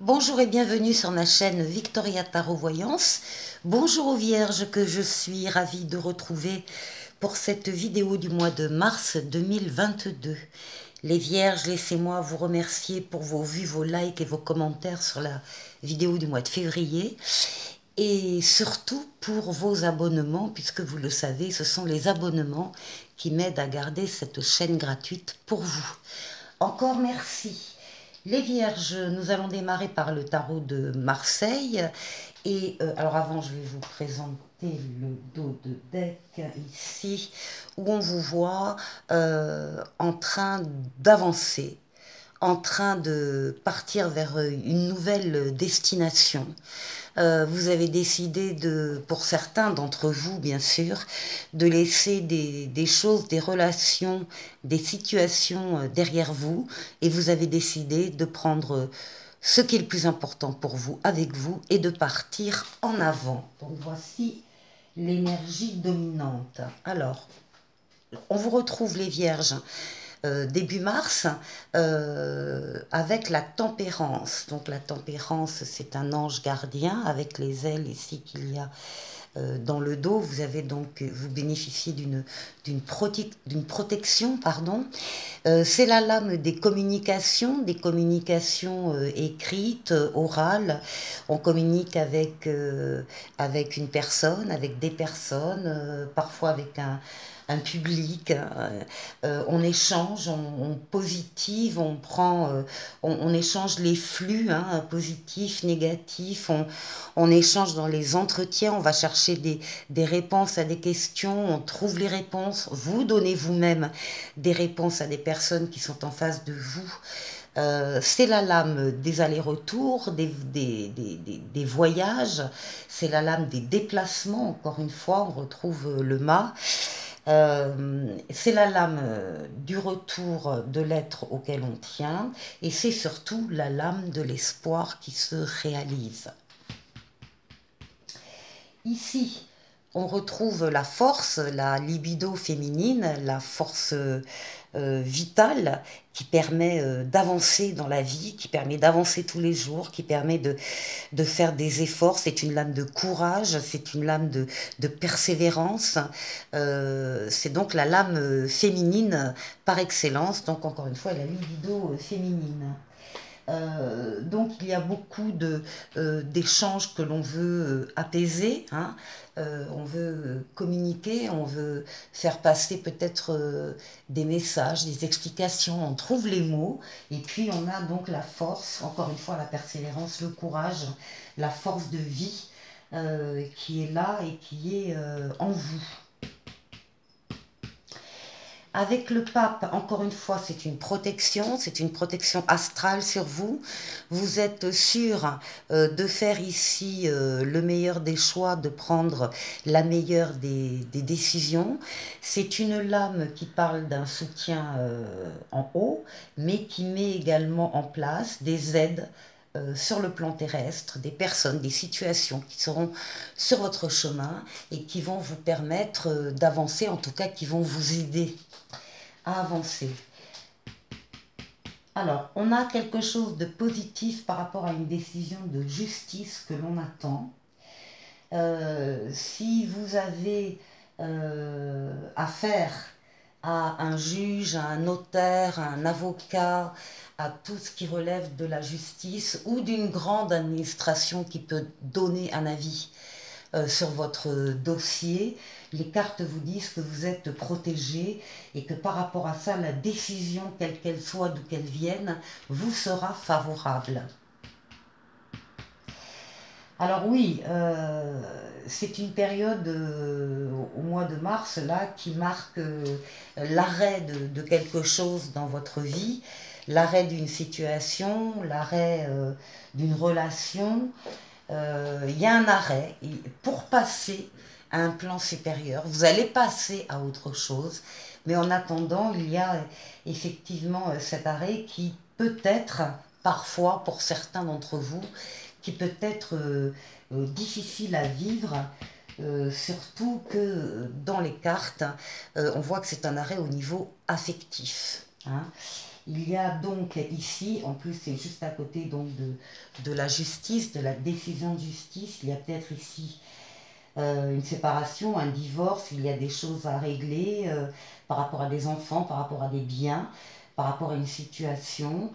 Bonjour et bienvenue sur ma chaîne Victoria Tarot Voyance. Bonjour aux vierges que je suis ravie de retrouver pour cette vidéo du mois de mars 2022. Les vierges, laissez-moi vous remercier pour vos vues, vos likes et vos commentaires sur la vidéo du mois de février. Et surtout pour vos abonnements, puisque vous le savez, ce sont les abonnements qui m'aident à garder cette chaîne gratuite pour vous. Encore merci. Les vierges, nous allons démarrer par le tarot de Marseille. Et alors avant, je vais vous présenter le dos de deck ici, où on vous voit en train d'avancer, en train de partir vers une nouvelle destination. Vous avez décidé de, pour certains d'entre vous bien sûr, de laisser des choses, des relations, des situations derrière vous, et vous avez décidé de prendre ce qui est le plus important pour vous avec vous et de partir en avant. Donc voici l'énergie dominante. Alors, on vous retrouve les vierges début mars avec la tempérance. Donc la tempérance, c'est un ange gardien avec les ailes ici qu'il y a dans le dos. Vous avez donc, vous bénéficiez d'une protection, pardon. C'est la lame des communications écrites, orales. On communique avec une personne, avec des personnes, parfois avec un public, on échange, on positive, on prend, on échange les flux, hein, positifs, négatifs, on échange dans les entretiens, on va chercher des réponses à des questions, on trouve les réponses, vous donnez vous-même des réponses à des personnes qui sont en face de vous. C'est la lame des allers-retours, des voyages, c'est la lame des déplacements, encore une fois, on retrouve le mât. C'est la lame du retour de l'être auquel on tient, et c'est surtout la lame de l'espoir qui se réalise. Ici, on retrouve la force, la libido féminine, la force vitale qui permet d'avancer dans la vie, qui permet d'avancer tous les jours, qui permet de faire des efforts. C'est une lame de courage, c'est une lame de persévérance. C'est donc la lame féminine par excellence, donc encore une fois la libido féminine. Donc il y a beaucoup d'échanges que l'on veut apaiser, hein. On veut communiquer, on veut faire passer peut-être des messages, des explications, on trouve les mots, et puis on a donc la force, encore une fois la persévérance, le courage, la force de vie qui est là et qui est en vous. Avec le pape, encore une fois, c'est une protection astrale sur vous. Vous êtes sûr de faire ici le meilleur des choix, de prendre la meilleure des décisions. C'est une lame qui parle d'un soutien en haut, mais qui met également en place des aides sur le plan terrestre, des personnes, des situations qui seront sur votre chemin et qui vont vous permettre d'avancer, en tout cas qui vont vous aider à avancer. Alors, on a quelque chose de positif par rapport à une décision de justice que l'on attend. Si vous avez affaire à un juge, à un notaire, à un avocat, à tout ce qui relève de la justice ou d'une grande administration qui peut donner un avis sur votre dossier, les cartes vous disent que vous êtes protégé et que par rapport à ça, la décision, quelle qu'elle soit, d'où qu'elle vienne, vous sera favorable. Alors oui, c'est une période au mois de mars là qui marque l'arrêt de quelque chose dans votre vie, l'arrêt d'une situation, l'arrêt d'une relation. Il y a un arrêt pour passer à un plan supérieur. Vous allez passer à autre chose, mais en attendant, il y a effectivement cet arrêt qui peut être, parfois pour certains d'entre vous, qui peut être difficile à vivre, surtout que dans les cartes, on voit que c'est un arrêt au niveau affectif, hein. Il y a donc ici, en plus c'est juste à côté donc de la justice, de la décision de justice, il y a peut-être ici une séparation, un divorce, il y a des choses à régler par rapport à des enfants, par rapport à des biens, par rapport à une situation.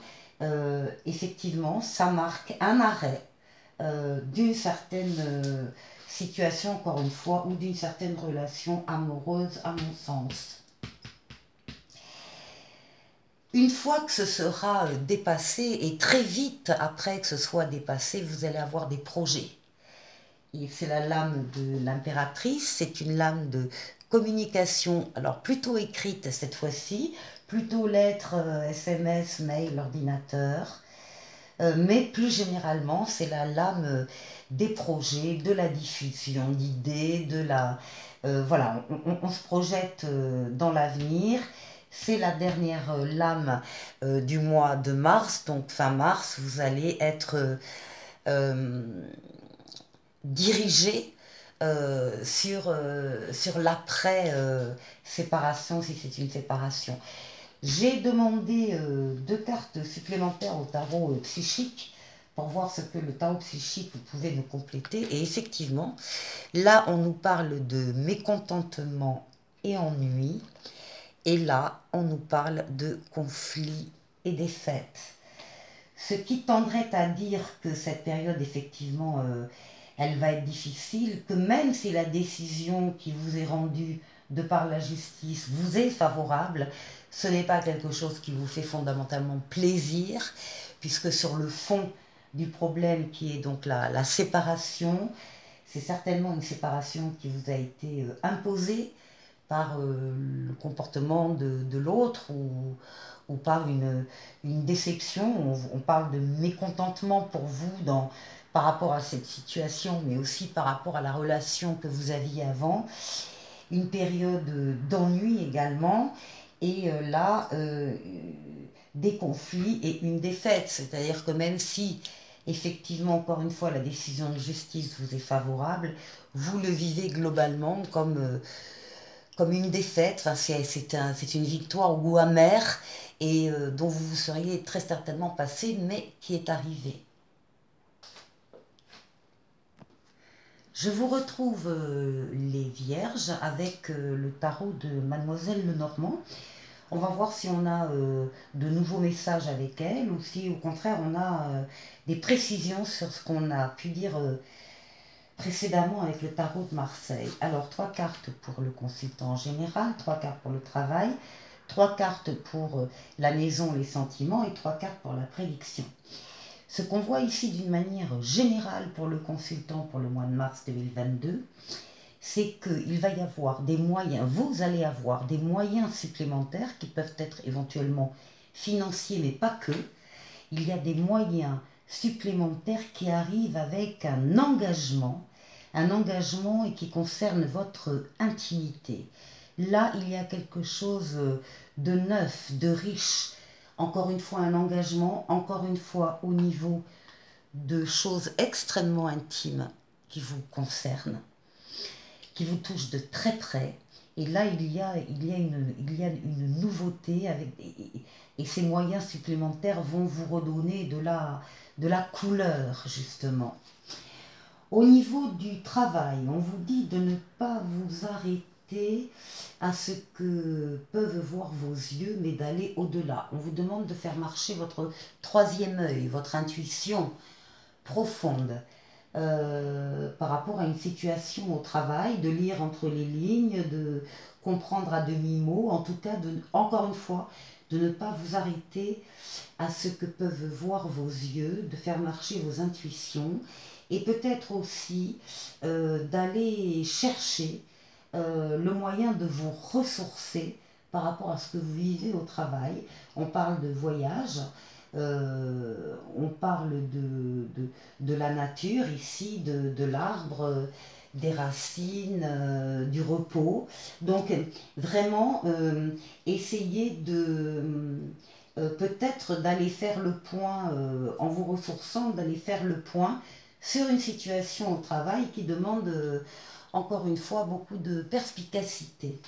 Effectivement, ça marque un arrêt d'une certaine situation, encore une fois, ou d'une certaine relation amoureuse, à mon sens. Une fois que ce sera dépassé, et très vite après que ce soit dépassé, vous allez avoir des projets. Et c'est la lame de l'impératrice, c'est une lame de communication, alors plutôt écrite cette fois-ci, plutôt lettres, SMS, mail, ordinateur, mais plus généralement c'est la lame des projets, de la diffusion d'idées, de la... voilà, on se projette dans l'avenir. C'est la dernière lame du mois de mars, donc fin mars, vous allez être dirigé sur l'après-séparation, si c'est une séparation. J'ai demandé 2 cartes supplémentaires au tarot psychique pour voir ce que le tarot psychique pouvait nous compléter. Et effectivement, là, on nous parle de mécontentement et ennui. Et là, on nous parle de conflits et défaites. Ce qui tendrait à dire que cette période, effectivement, elle va être difficile, que même si la décision qui vous est rendue de par la justice vous est favorable, ce n'est pas quelque chose qui vous fait fondamentalement plaisir, puisque sur le fond du problème qui est donc la séparation, c'est certainement une séparation qui vous a été imposée par le comportement de l'autre ou par une déception. On parle de mécontentement pour vous par rapport à cette situation, mais aussi par rapport à la relation que vous aviez avant. Une période d'ennui également. Et là, des conflits et une défaite. C'est-à-dire que même si, effectivement, encore une fois, la décision de justice vous est favorable, vous le vivez globalement comme une défaite. Enfin, c'est une victoire au goût amer et dont vous vous seriez très certainement passé, mais qui est arrivée. Je vous retrouve les Vierges avec le tarot de Mademoiselle Lenormand. On va voir si on a de nouveaux messages avec elle ou si au contraire on a des précisions sur ce qu'on a pu dire précédemment avec le tarot de Marseille. Alors 3 cartes pour le consultant en général, 3 cartes pour le travail, 3 cartes pour la maison, les sentiments et 3 cartes pour la prédiction. Ce qu'on voit ici d'une manière générale pour le consultant pour le mois de mars 2022, c'est qu'il va y avoir des moyens, vous allez avoir des moyens supplémentaires qui peuvent être éventuellement financiers, mais pas que. Il y a des moyens supplémentaires qui arrivent avec un engagement et qui concerne votre intimité. Là, il y a quelque chose de neuf, de riche. Encore une fois, un engagement, encore une fois, au niveau de choses extrêmement intimes qui vous concernent, qui vous touchent de très près. Et là, il y a une nouveauté et ces moyens supplémentaires vont vous redonner de la couleur, justement. Au niveau du travail, on vous dit de ne pas vous arrêter à ce que peuvent voir vos yeux, mais d'aller au-delà. On vous demande de faire marcher votre troisième œil, votre intuition profonde par rapport à une situation au travail, de lire entre les lignes, de comprendre à demi-mot, en tout cas, encore une fois, de ne pas vous arrêter à ce que peuvent voir vos yeux, de faire marcher vos intuitions et peut-être aussi d'aller chercher le moyen de vous ressourcer par rapport à ce que vous vivez au travail. On parle de voyage, on parle de la nature ici, de l'arbre, des racines, du repos. Donc vraiment essayer de peut-être d'aller faire le point, en vous ressourçant, d'aller faire le point sur une situation au travail qui demande encore une fois beaucoup de perspicacité.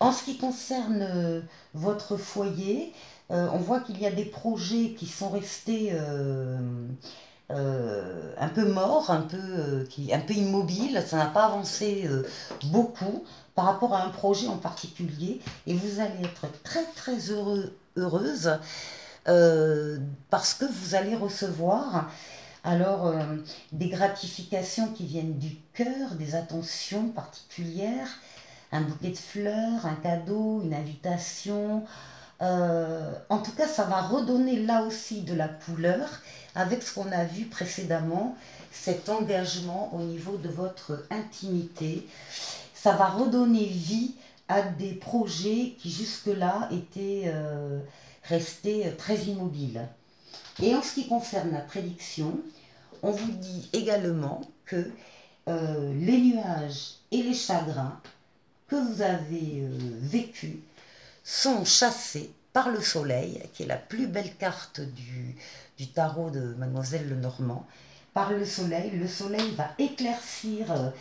En ce qui concerne votre foyer, On voit qu'il y a des projets qui sont restés un peu morts, un peu immobiles. Ça n'a pas avancé beaucoup par rapport à un projet en particulier. Et vous allez être très très heureuse parce que vous allez recevoir alors des gratifications qui viennent du cœur, des attentions particulières, un bouquet de fleurs, un cadeau, une invitation. En tout cas, ça va redonner là aussi de la couleur avec ce qu'on a vu précédemment, cet engagement au niveau de votre intimité. Ça va redonner vie à des projets qui jusque-là étaient restés très immobiles. Et en ce qui concerne la prédiction, on vous dit également que les nuages et les chagrins que vous avez vécus sont chassés par le soleil, qui est la plus belle carte du tarot de Mademoiselle Lenormand. Par le soleil va éclaircir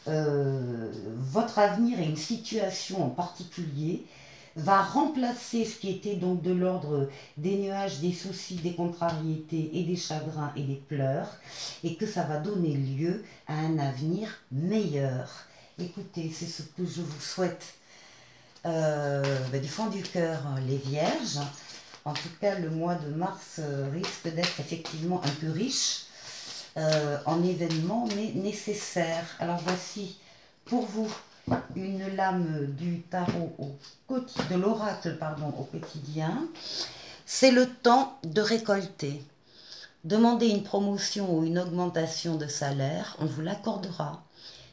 votre avenir et une situation en particulier, va remplacer ce qui était donc de l'ordre des nuages, des soucis, des contrariétés et des chagrins et des pleurs, et que ça va donner lieu à un avenir meilleur. Écoutez, c'est ce que je vous souhaite du fond du cœur, les vierges. En tout cas, le mois de mars risque d'être effectivement un peu riche en événements, mais nécessaires. Alors voici pour vous une lame du tarot de l'oracle au quotidien. C'est le temps de récolter. Demandez une promotion ou une augmentation de salaire, on vous l'accordera.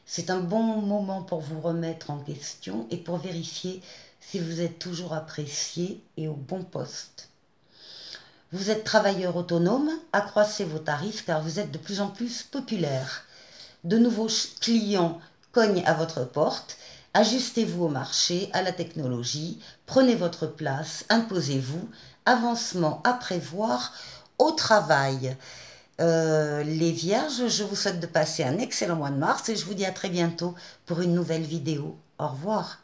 C'est un bon moment pour vous remettre en question et pour vérifier si vous êtes toujours apprécié et au bon poste. Vous êtes travailleur autonome, accroissez vos tarifs car vous êtes de plus en plus populaire. De nouveaux clients cognent à votre porte. Ajustez-vous au marché, à la technologie, prenez votre place, imposez-vous, avancement à prévoir au travail. Les vierges, je vous souhaite de passer un excellent mois de mars et je vous dis à très bientôt pour une nouvelle vidéo. Au revoir.